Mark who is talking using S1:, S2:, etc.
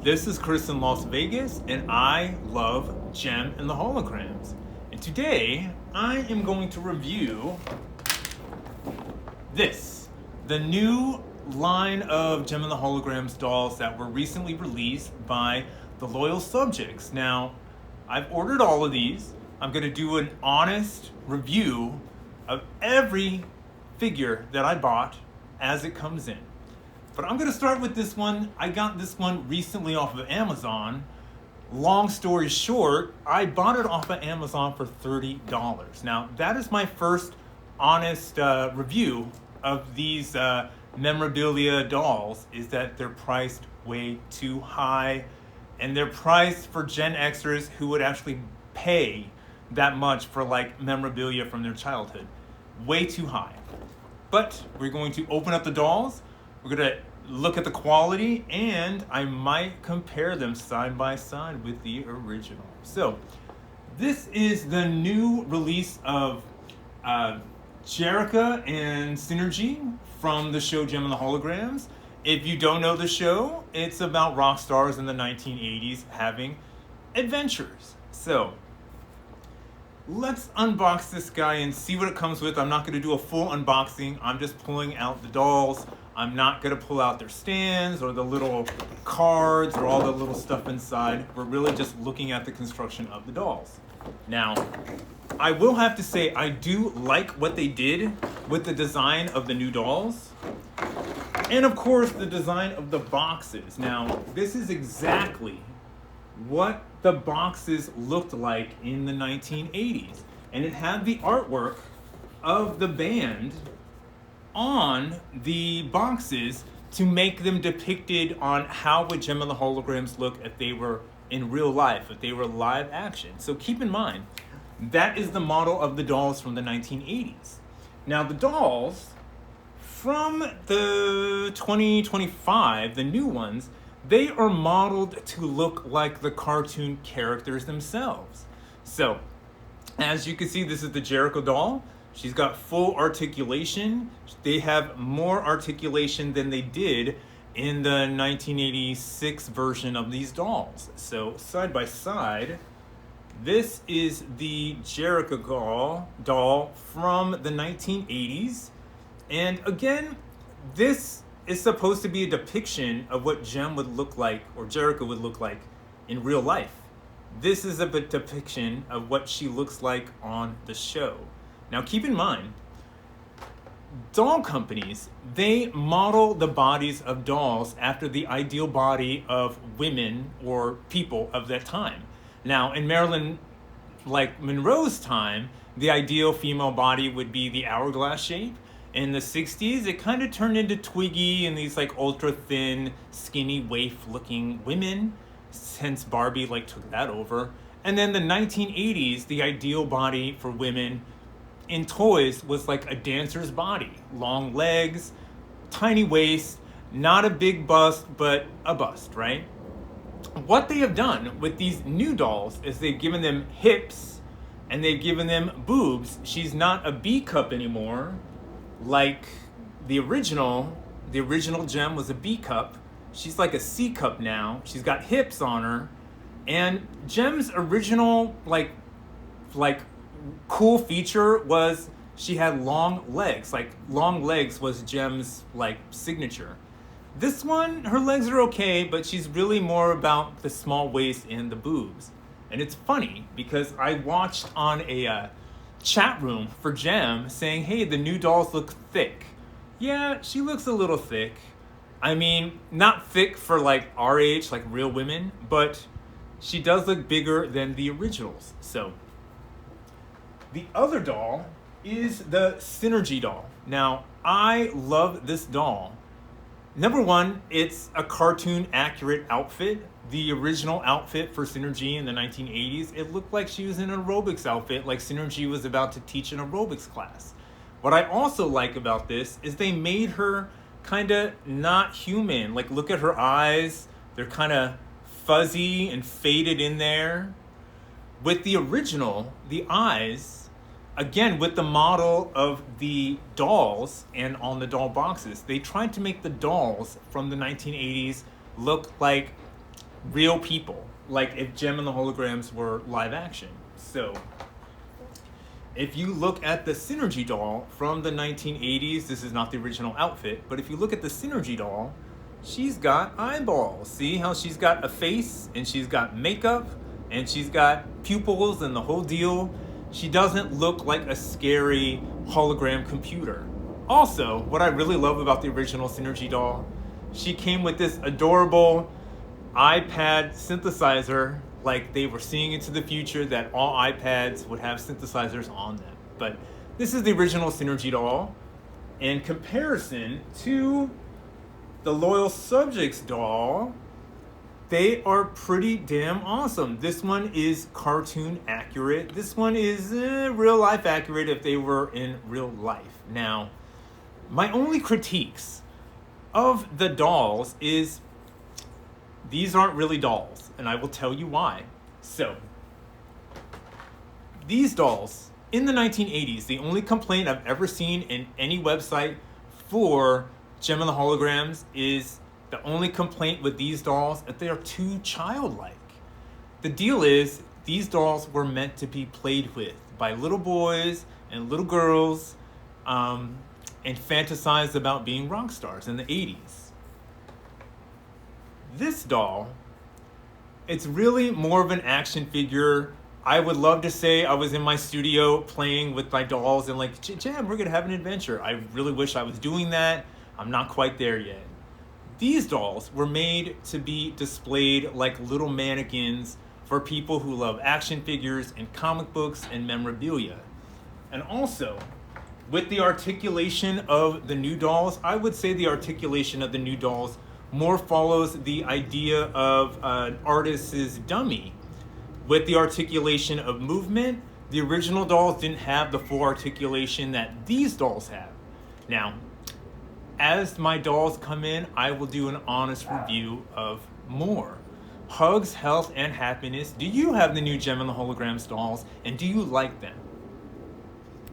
S1: This is Chris in Las Vegas, and I love Gem and the Holograms. And today, I am going to review the new line of Gem and the Holograms dolls that were recently released by the loyal subjects. Now, I've ordered all of these. I'm going to do an honest review of every figure that I bought as it comes in. But I'm going to start with this one. I got this one recently off of Amazon. Long story short, I bought it off of Amazon for $30. Now, that is my first honest review of these memorabilia dolls, is that they're priced way too high. And they're priced for Gen Xers who would actually pay that much for like memorabilia from their childhood. Way too high. But we're going to open up the dolls. We're going to look at the quality, and I might compare them side by side with the original. So, this is the new release of Jerrica and Synergy from the show Gem and the Holograms. If you don't know the show, it's about rock stars in the 1980s having adventures. So, let's unbox this guy and see what it comes with. I'm not going to do a full unboxing. I'm just pulling out the dolls. I'm not going to pull out their stands or the little cards or all the little stuff inside. We're really just looking at the construction of the dolls. Now, I will have to say I do like what they did with the design of the new dolls. And of course, the design of the boxes. Now, this is exactly what the boxes looked like in the 1980s. And it had the artwork of the band on the boxes to make them depicted on how would Gem and the Holograms look if they were in real life, if they were live action. So keep in mind, that is the model of the dolls from the 1980s. Now the dolls from the 2025, the new ones, they are modeled to look like the cartoon characters themselves. So, as you can see, this is the Jerrica doll. She's got full articulation. They have more articulation than they did in the 1986 version of these dolls. So, side by side, this is the Jerrica doll from the 1980s. And again, this is supposed to be a depiction of what Gem would look like, or Jerrica would look like in real life. This is a depiction of what she looks like on the show. Now keep in mind, doll companies, they model the bodies of dolls after the ideal body of women or people of that time. Now in Marilyn Monroe's time, the ideal female body would be the hourglass shape. In the 60s, it kind of turned into Twiggy and these like ultra thin, skinny, waif looking women. Hence Barbie took that over. And then the 1980s, the ideal body for women in toys was like a dancer's body. Long legs, tiny waist, not a big bust, but a bust, right? What they have done with these new dolls is they've given them hips and they've given them boobs. She's not a B cup anymore. Like the original Gem was a B cup. She's like a C cup now. She's got hips on her. And Gem's original like cool feature was she had long legs. Like long legs was Gem's signature. This one, her legs are okay, but she's really more about the small waist and the boobs. And it's funny because I watched on a chat room for Gem saying, hey, the new dolls look thick. Yeah, she looks a little thick. I mean, not thick for our age, like real women, but she does look bigger than the originals. So the other doll is the Synergy doll. Now, I love this doll. Number one, it's a cartoon accurate outfit. The original outfit for Synergy in the 1980s, it looked like she was in an aerobics outfit, like Synergy was about to teach an aerobics class. What I also like about this is they made her kind of not human. Look at her eyes. They're kind of fuzzy and faded in there. With the original, the eyes, again, with the model of the dolls and on the doll boxes, they tried to make the dolls from the 1980s look like real people, like if Gem and the Holograms were live action. So if you look at the Synergy doll from the 1980s, this is not the original outfit, but if you look at the Synergy doll, she's got eyeballs. See how she's got a face and she's got makeup and she's got pupils and the whole deal. She doesn't look like a scary hologram computer. Also, what I really love about the original Synergy doll, she came with this adorable iPad synthesizer, like they were seeing into the future that all iPads would have synthesizers on them. But this is the original Synergy doll. In comparison to the Loyal Subjects doll, they are pretty damn awesome. This one is cartoon accurate. This one is real life accurate if they were in real life. Now, my only critiques of the dolls is these aren't really dolls, and I will tell you why. So, these dolls, in the 1980s, the only complaint I've ever seen in any website for Gem and the Holograms is the only complaint with these dolls that they are too childlike. The deal is, these dolls were meant to be played with by little boys and little girls and fantasized about being rock stars in the 80s. This doll, it's really more of an action figure. I would love to say I was in my studio playing with my dolls and like, Jam, we're gonna have an adventure. I really wish I was doing that. I'm not quite there yet. These dolls were made to be displayed like little mannequins for people who love action figures and comic books and memorabilia. And also, with the articulation of the new dolls, I would say the articulation of the new dolls more follows the idea of an artist's dummy. With the articulation of movement, the original dolls didn't have the full articulation that these dolls have. Now, as my dolls come in, I will do an honest review of more. Hugs, health, and happiness. Do you have the new Gem and the Holograms dolls, and do you like them?